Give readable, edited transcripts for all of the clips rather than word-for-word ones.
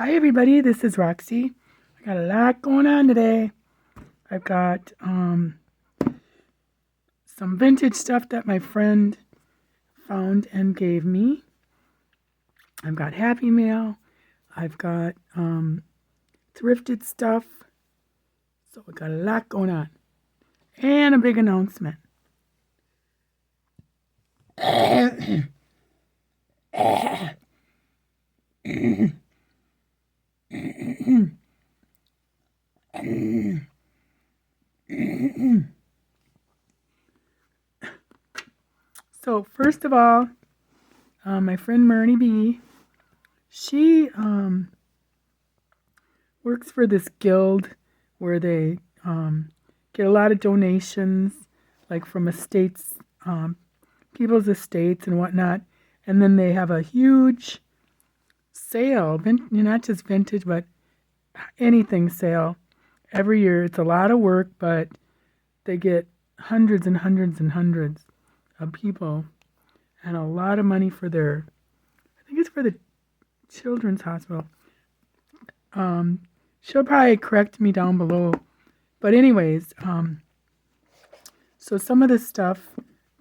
Hi everybody, this is Roxy. I got a lot going on today. I've got some vintage stuff that my friend found and gave me. I've got Happy Mail. I've got thrifted stuff. So we got a lot going on. And a big announcement. So first of all, my friend Myrnie B, she works for this guild where they get a lot of donations, like from estates, people's estates and whatnot, and then they have a huge sale, not just vintage, but anything sale every year. It's a lot of work, but they get hundreds and hundreds and hundreds of people and a lot of money for I think it's for the children's hospital. She'll probably correct me down below. But anyways, so some of the stuff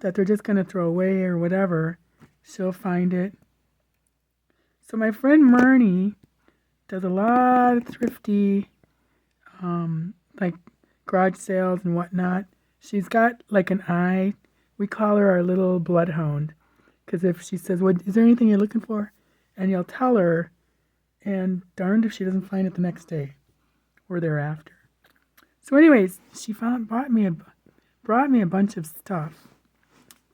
that they're just going to throw away or whatever, she'll find it. So my friend Myrnie does a lot of thrifty, like garage sales and whatnot. She's got like an eye. We call her our little bloodhound. Because if she says, "What is there anything you're looking for?" and you'll tell her, and darned if she doesn't find it the next day or thereafter. So anyways, she brought me a bunch of stuff.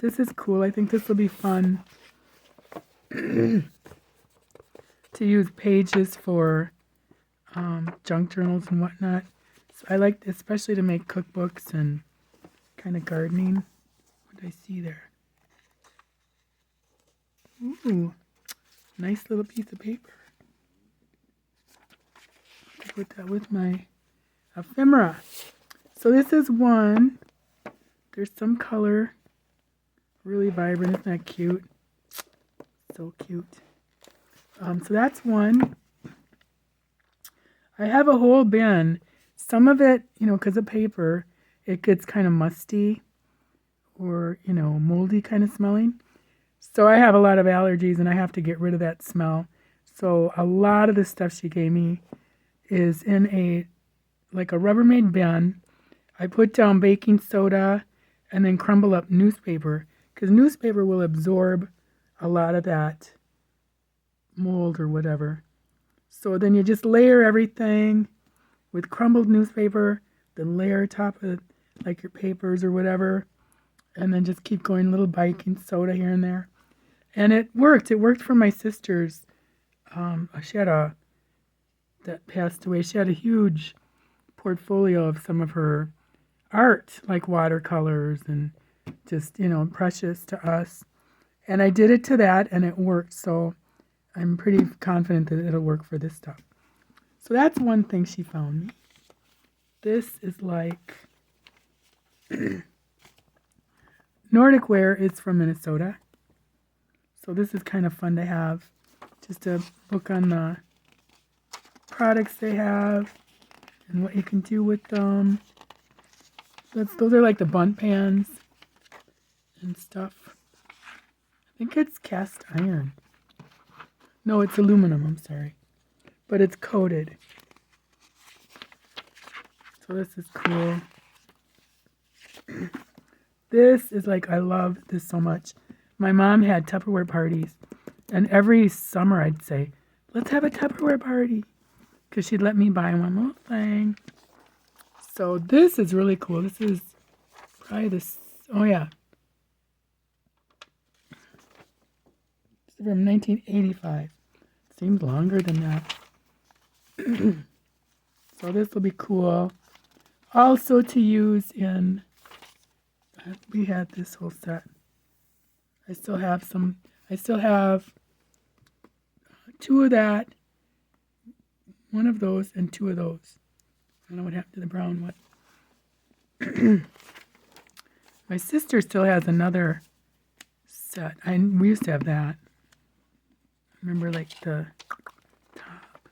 This is cool. I think this will be fun to use pages for junk journals and whatnot. So I like, especially to make cookbooks and kind of gardening. What did I see there? Ooh, nice little piece of paper. I'll put that with my ephemera. So this is one. There's some color. Really vibrant. Isn't that cute? So cute. So that's one. I have a whole bin. Some of it, because of paper, it gets kind of musty or, moldy kind of smelling. So I have a lot of allergies and I have to get rid of that smell. So a lot of the stuff she gave me is in like a Rubbermaid bin. I put down baking soda and then crumble up newspaper, because newspaper will absorb a lot of that mold or whatever. So then you just layer everything with crumbled newspaper, then layer top of like your papers or whatever, and then just keep going, little baking soda here and there. And it worked. It worked for my sister's. She had that passed away. She had a huge portfolio of some of her art, like watercolors and just, precious to us. And I did it to that and it worked. So I'm pretty confident that it'll work for this stuff. So that's one thing she found me. This is like Nordic Wear is from Minnesota. So this is kind of fun to have. Just a book on the products they have and what you can do with them. Those are like the bunt pans and stuff. I think it's cast iron. No, it's aluminum, I'm sorry. But it's coated. So this is cool. This is like, I love this so much. My mom had Tupperware parties. And every summer I'd say, let's have a Tupperware party. Because she'd let me buy one little thing. So this is really cool. This is probably this, oh yeah. It's from 1985. Seems longer than that. So this will be cool. Also to use in, we had this whole set. I still have two of that, one of those, and two of those. I don't know what happened to the brown one. My sister still has another set. We used to have that. Remember, like the top.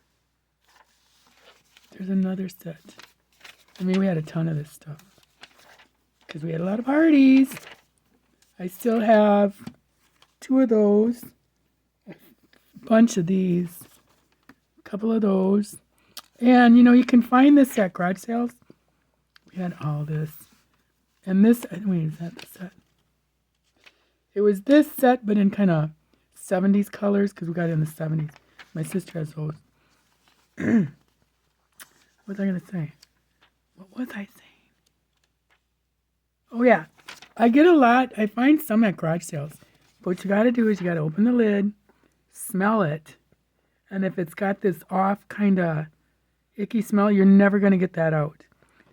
There's another set. I mean, we had a ton of this stuff because we had a lot of parties. I still have 2 of those, a bunch of these, a couple of those. And, you can find this at garage sales. We had all this. And this, wait, is that the set? It was this set, but in kind of 70s colors because we got it in the 70s. My sister has those. What was I going to say? What was I saying? Oh, yeah. I get a lot. I find some at garage sales. But what you got to do is you got to open the lid, smell it. And if it's got this off kind of icky smell, you're never going to get that out.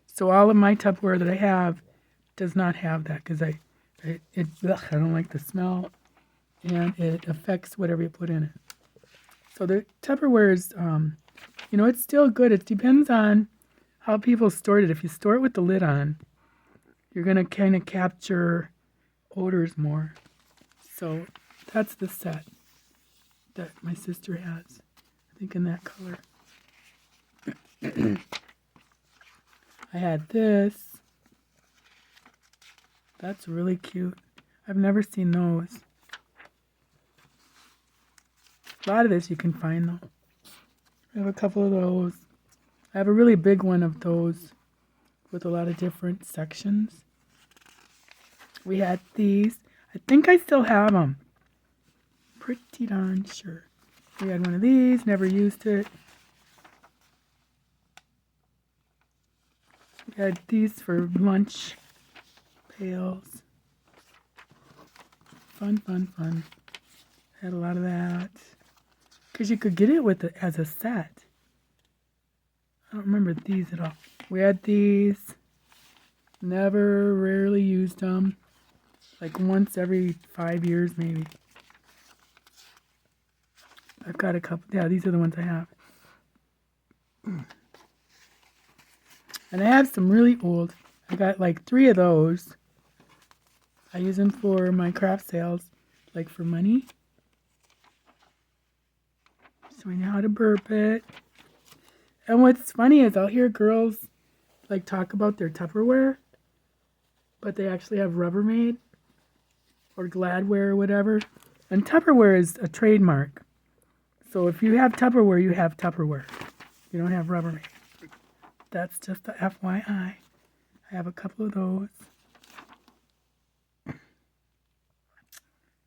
So all of my Tupperware that I have does not have that because I don't like the smell. And it affects whatever you put in it. So the Tupperware is, it's still good. It depends on how people stored it. If you store it with the lid on, you're going to kind of capture odors more. So that's the set that my sister has. I think in that color. I had this. That's really cute. I've never seen those. A lot of this you can find though. I have a couple of those. I have a really big one of those with a lot of different sections. We had these. I think I still have them. Pretty darn sure. We had one of these, never used it. We had these for lunch. Pails. Fun, fun, fun. Had a lot of that. Because you could get it with it as a set. I don't remember these at all. We had these. Never, rarely used them. Like once every 5 years maybe. I've got a couple. Yeah, these are the ones I have. And I have some really old. I got like 3 of those. I use them for my craft sales. Like for money. So I know how to burp it. And what's funny is I'll hear girls like talk about their Tupperware, but they actually have Rubbermaid or Gladware or whatever. And Tupperware is a trademark. So if you have Tupperware, you have Tupperware. You don't have Rubbermaid. That's just a FYI. I have a couple of those.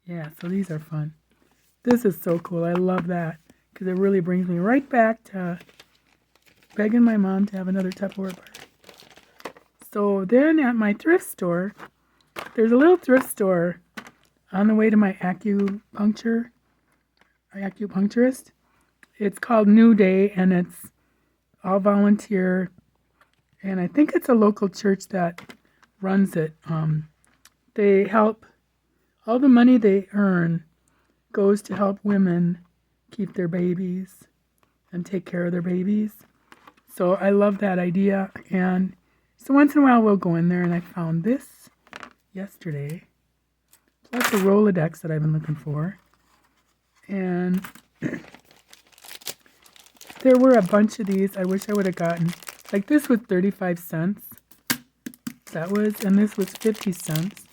Yeah, so these are fun. This is so cool. I love that. Because it really brings me right back to begging my mom to have another Tupperware bar. So then at my thrift store, there's a little thrift store on the way to my acupuncturist. It's called New Day, and it's all volunteer. And I think it's a local church that runs it. They help, all the money they earn goes to help women keep their babies and take care of their babies. So I love that idea. And so once in a while we'll go in there, and I found this yesterday, plus a Rolodex that I've been looking for. And there were a bunch of these. I wish I would have gotten, like this was 35 cents. That was, and this was 50 cents.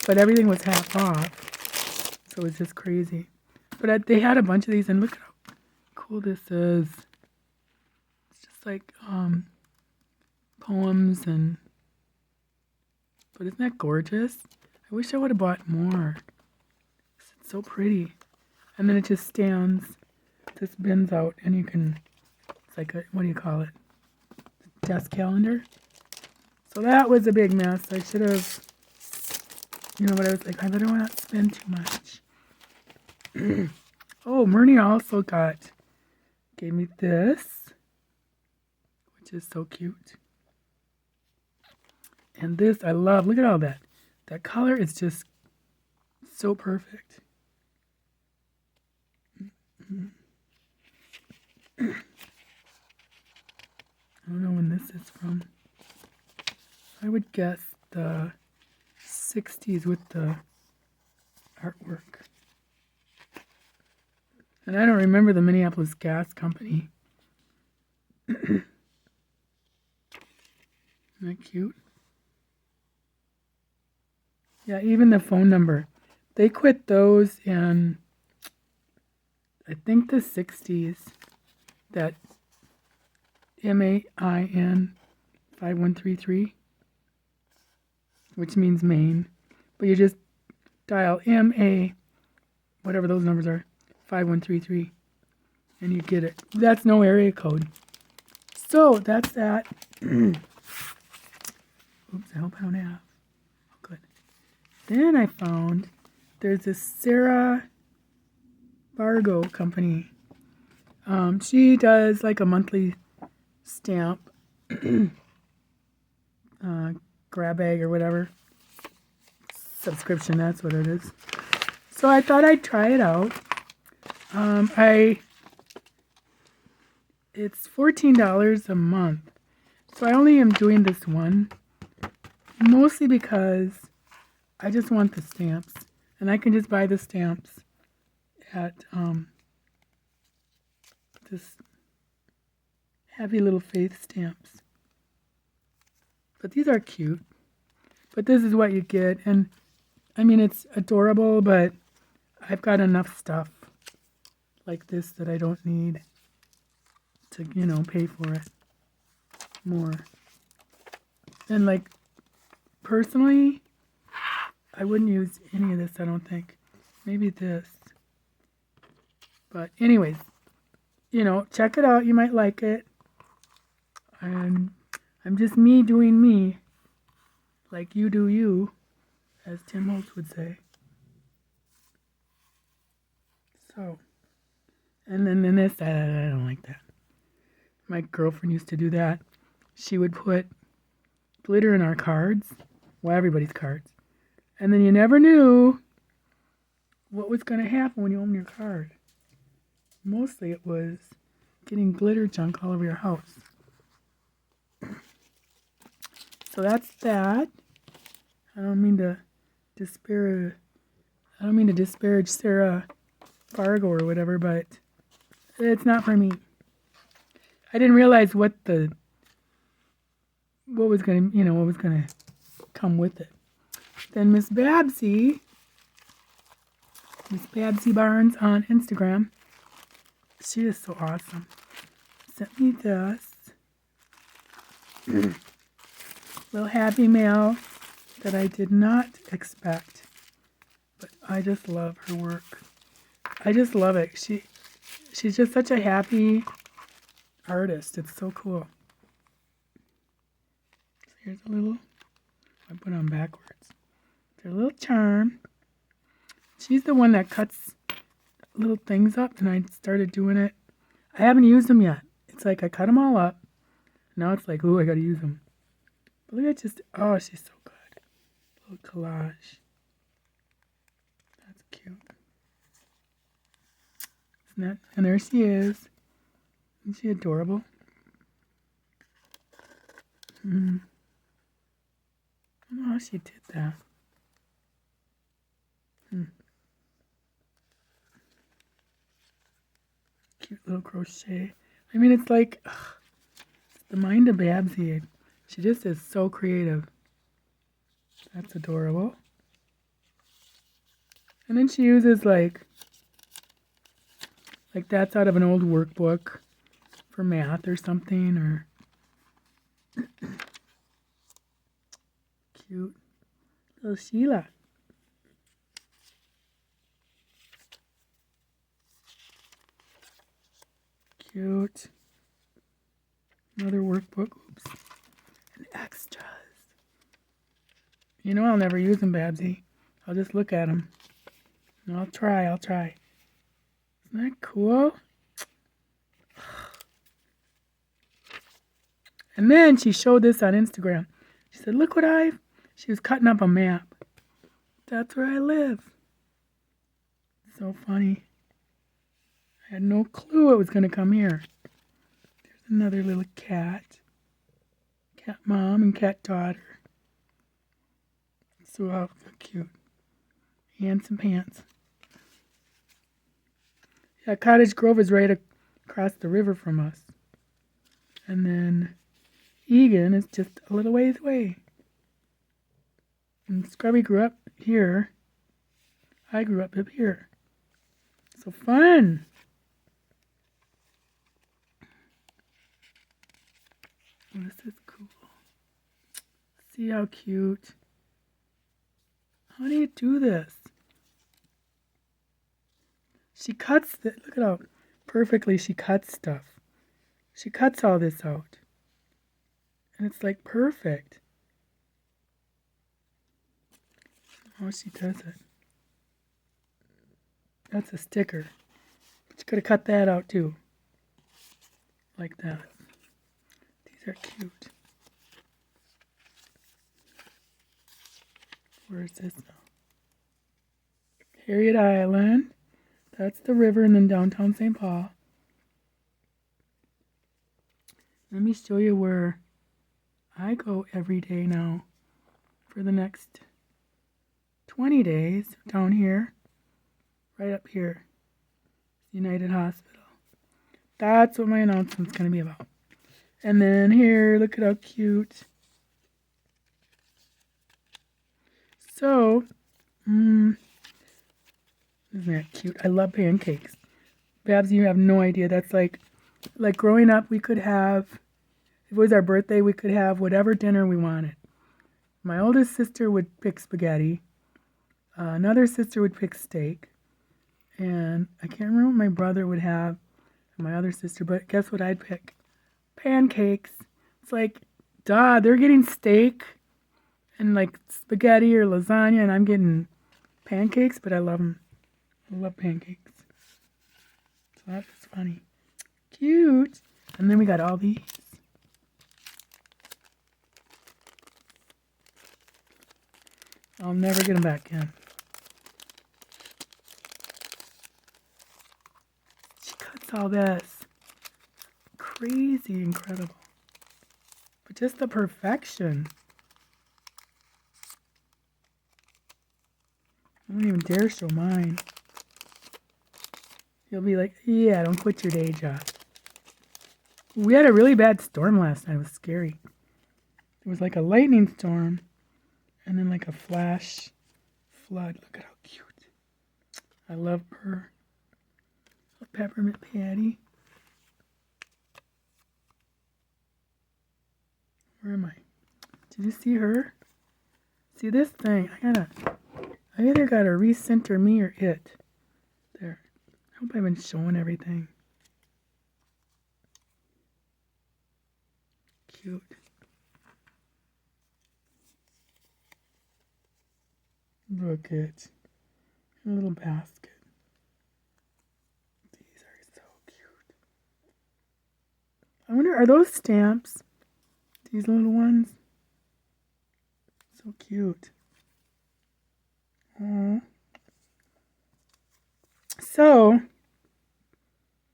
But everything was half off. So it was just crazy. But they had a bunch of these, and look at how cool this is. It's just like poems and, but isn't that gorgeous? I wish I would have bought more. It's so pretty. And then it just stands, this bends out, and you can, it's like a, what do you call it? Desk calendar. So that was a big mess. I should have, but I was like, I better not spend too much. Oh, Myrnie also gave me this, which is so cute. And this I love. Look at all that. That color is just so perfect. I don't know when this is from. I would guess the 60s with the artwork. And I don't remember the Minneapolis Gas Company. Isn't that cute? Yeah, even the phone number. They quit those in, I think, the 60s. That MAIN 5133, which means Maine. But you just dial MA, whatever those numbers are, 5133, and you get it. That's no area code. So that's that. Oops, I hope I don't have. Oh, good. Then I found there's this Sarah Fargo company. She does like a monthly stamp, grab bag or whatever. Subscription, that's what it is. So I thought I'd try it out. It's $14 a month. So I only am doing this one, mostly because I just want the stamps. And I can just buy the stamps at this Happy Little Faith stamps. But these are cute. But this is what you get. And I mean, it's adorable, but I've got enough stuff like this that I don't need to, pay for it more. And like, personally, I wouldn't use any of this, I don't think. Maybe this. But anyways, check it out. You might like it. And I'm just me doing me. Like you do you, as Tim Holtz would say. So, and then this, I don't like that. My girlfriend used to do that. She would put glitter in our cards. Well, everybody's cards. And then you never knew what was going to happen when you opened your card. Mostly it was getting glitter junk all over your house. So that's that. I don't mean to disparage Sarah Fargo or whatever, but it's not for me. I didn't realize what was gonna come with it. Then Miss Babsy Barnes on Instagram, she is so awesome, sent me this little Happy Mail that I did not expect, but I just love her work. I just love it. She's just such a happy artist. It's so cool. So here's a little, I put it on backwards. There's a little charm. She's the one that cuts little things up, and I started doing it. I haven't used them yet. It's like I cut them all up. Now it's like, ooh, I gotta use them. But look at she's so good. Little collage. That's cute. Isn't that? And there she is. Isn't she adorable? I don't know how she did that. Cute little crochet. I mean, it's like it's the mind of Babsy. She just is so creative. That's adorable. And then she uses like that's out of an old workbook for math or something, or cute little Sheila. Cute. Another workbook. Oops. And extras. I'll never use them, Babsy. I'll just look at them. And I'll try. Isn't that cool? And then she showed this on Instagram. She said, look what she was cutting up a map. That's where I live. So funny. I had no clue it was going to come here. There's another little cat. Cat mom and cat daughter. So cute. Handsome pants. Yeah, Cottage Grove is right across the river from us. And then Egan is just a little ways away. And Scrubby grew up here. I grew up here. So fun. This is cool. See how cute. How do you do this? She cuts it. Look at how perfectly she cuts stuff. She cuts all this out. And it's like perfect. How she does it. That's a sticker. She could have cut that out too. Like that. These are cute. Where is this now? Harriet Island. That's the river, and then downtown St. Paul. Let me show you where I go every day now for the next 20 days down here. Right up here. United Hospital. That's what my announcement's going to be about. And then here, look at how cute. So, isn't that cute? I love pancakes. Babs, you have no idea. That's like growing up, we could have, if it was our birthday, we could have whatever dinner we wanted. My oldest sister would pick spaghetti. Another sister would pick steak. And I can't remember what my brother would have, and my other sister, but guess what I'd pick? Pancakes. It's like, duh, they're getting steak and like spaghetti or lasagna, and I'm getting pancakes, but I love them. I love pancakes. So that's funny. Cute. And then we got all these. I'll never get them back in. She cuts all this. Crazy incredible. But just the perfection. I don't even dare show mine. You'll be like, yeah, don't quit your day job. We had a really bad storm last night. It was scary. It was like a lightning storm and then like a flash flood. Look at how cute. I love her. A peppermint patty. Where am I? Did you see her? See this thing? I either gotta recenter me or it. There. I hope I've been showing everything. Cute. Look at a little basket. These are so cute. I wonder, are those stamps? These little ones? So cute. Aww. So,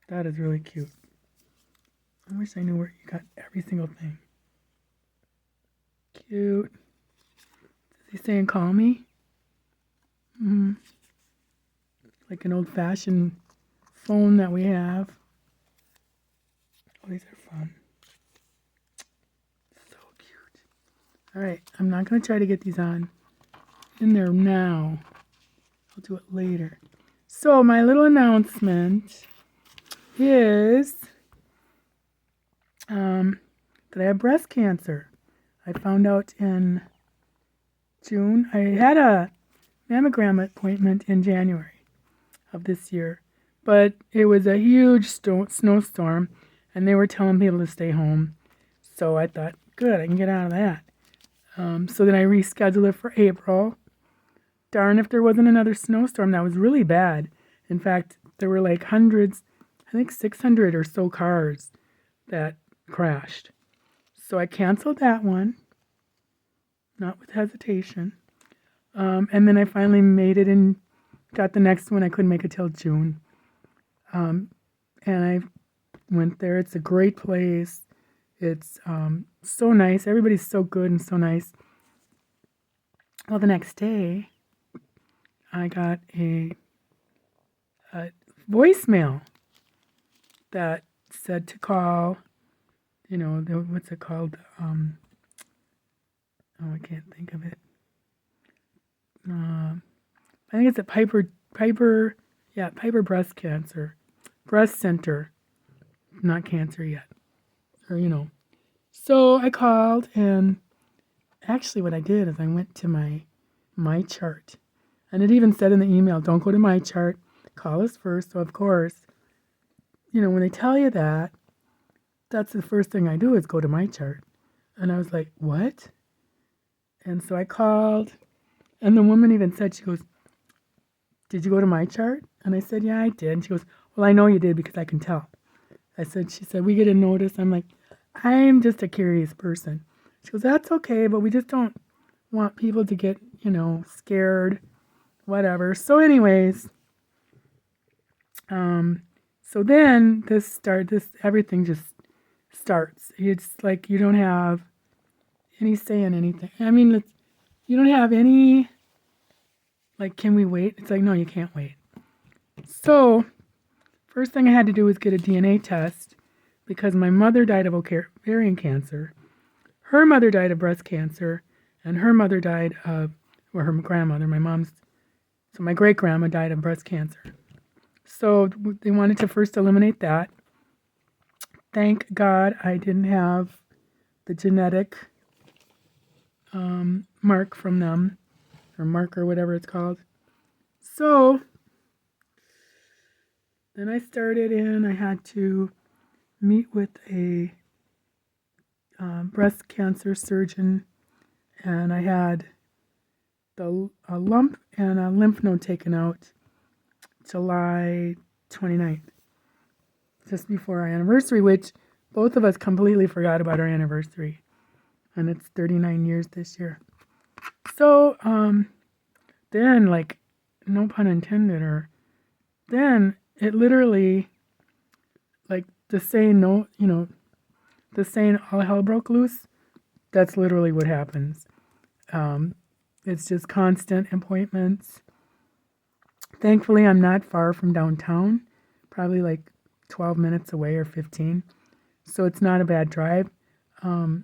that is really cute. I wish I knew where you got every single thing. Cute. Is he saying call me? Like an old-fashioned phone that we have. Oh, these are fun. So cute. Alright, I'm not going to try to get these on in there now. I'll do it later. So, my little announcement is that I have breast cancer. I found out in June. I had a mammogram appointment in January of this year, but it was a huge snowstorm, and they were telling people to stay home. So I thought, good, I can get out of that. So then I rescheduled it for April. Darn if there wasn't another snowstorm that was really bad. In fact, there were like hundreds, I think 600 or so cars that crashed. So I canceled that one, not with hesitation. And then I finally made it and got the next one. I couldn't make it till June. And I went there. It's a great place. It's so nice. Everybody's so good and so nice. Well, the next day, I got a voicemail that said to call what's it called? I can't think of it. I think it's a Piper breast cancer, breast center, not cancer yet, or. So I called, and actually what I did is I went to my chart, and it even said in the email, don't go to my chart, call us first. So of course, when they tell you that, that's the first thing I do is go to my chart. And I was like, what? And so I called, and the woman even said, she goes, did you go to my chart? And I said, yeah, I did. And she goes, well, I know you did because I can tell. She said, we get a notice. I'm like, I'm just a curious person. She goes, that's okay, but we just don't want people to get, scared, whatever. So anyways, so then everything just starts. It's like you don't have any say in anything. I mean, you don't have any, like, can we wait? It's like, no, you can't wait. So first thing I had to do was get a DNA test because my mother died of ovarian cancer. Her mother died of breast cancer, and her mother died of, her grandmother, my great-grandma died of breast cancer. So they wanted to first eliminate that. Thank God I didn't have the genetic mark from them, or marker, whatever it's called. So then I had to meet with a breast cancer surgeon, and I had a lump and a lymph node taken out July 29th, just before our anniversary, which both of us completely forgot about our anniversary, and it's 39 years this year. So then, like, no pun intended, then it literally, like, the saying all hell broke loose. That's literally what happens. It's just constant appointments. Thankfully, I'm not far from downtown, probably like 12 minutes away or 15. So it's not a bad drive. And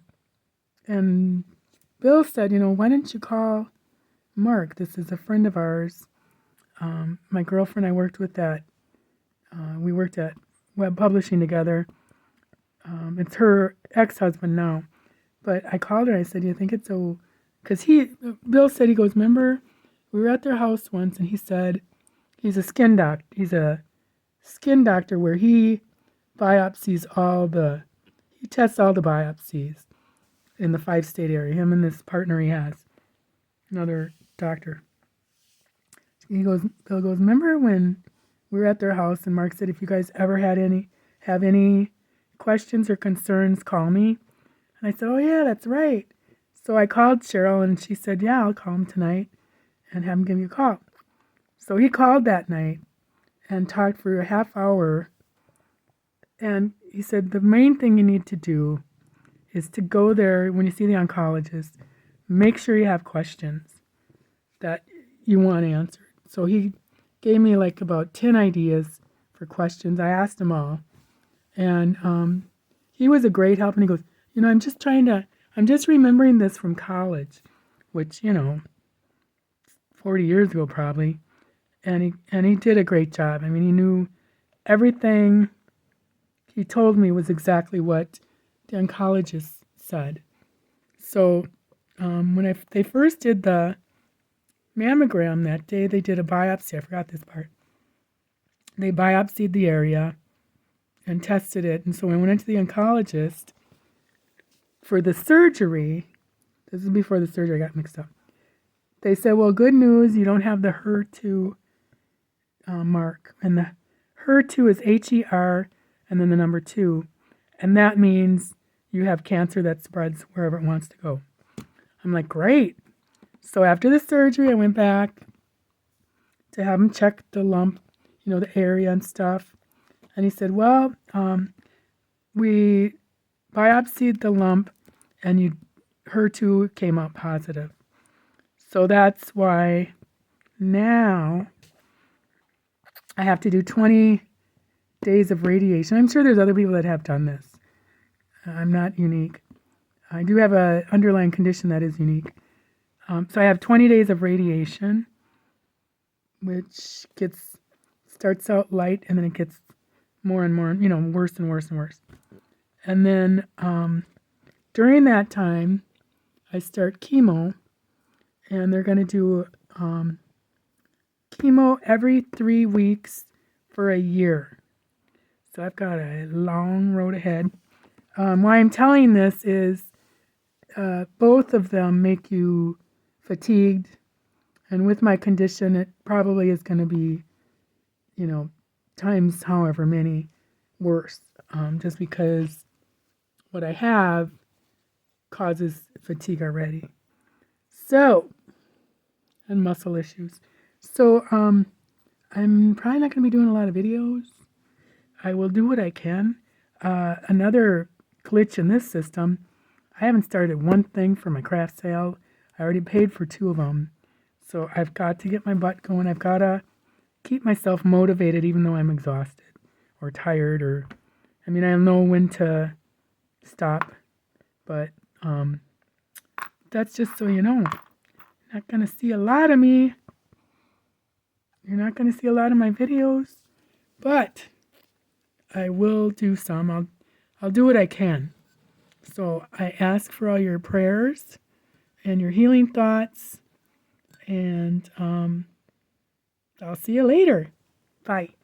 Bill said, why didn't you call Mark? This is a friend of ours. My girlfriend I worked with we worked at web publishing together. It's her ex-husband now. But I called her. I said, do you think it's so... Because Bill said, he goes, remember, we were at their house once, and he said he's a skin doctor. He's a skin doctor where he tests all the biopsies in the 5-state area. Him and this partner he has, another doctor. Bill goes, remember when we were at their house and Mark said, if you guys ever have any questions or concerns, call me. And I said, oh yeah, that's right. So I called Cheryl, and she said, yeah, I'll call him tonight and have him give you a call. So he called that night and talked for a half hour. And he said, the main thing you need to do is to go there when you see the oncologist, make sure you have questions that you want answered. So he gave me like about 10 ideas for questions. I asked him all. And he was a great help. And he goes, I'm just remembering this from college, which, 40 years ago probably. And he did a great job. I mean, he knew everything he told me was exactly what the oncologist said. So when they first did the mammogram that day, they did a biopsy. I forgot this part. They biopsied the area and tested it. And so when I went into the oncologist for the surgery, this is before the surgery, I got mixed up. They said, well, good news, you don't have the HER2 mark. And the HER2 is HER and then the number 2. And that means you have cancer that spreads wherever it wants to go. I'm like, great. So after the surgery, I went back to have him check the lump, the area and stuff. And he said, well, we biopsied the lump and HER2 came out positive. So that's why now I have to do 20 days of radiation. I'm sure there's other people that have done this. I'm not unique. I do have a underlying condition that is unique. So I have 20 days of radiation, which starts out light and then it gets more and more, worse and worse and worse. And then during that time, I start chemo, and they're going to do chemo every 3 weeks for a year. So I've got a long road ahead. Why I'm telling this is both of them make you fatigued, and with my condition, it probably is going to be, times however many worse, just because what I have causes fatigue already. So, and muscle issues. So, I'm probably not going to be doing a lot of videos. I will do what I can. Another glitch in this system, I haven't started one thing for my craft sale. I already paid for 2 of them. So I've got to get my butt going. I've got to keep myself motivated even though I'm exhausted or tired I know when to stop. But that's just so you know. You're not going to see a lot of me. You're not going to see a lot of my videos. But I will do some. I'll do what I can. So I ask for all your prayers and your healing thoughts. And I'll see you later. Bye.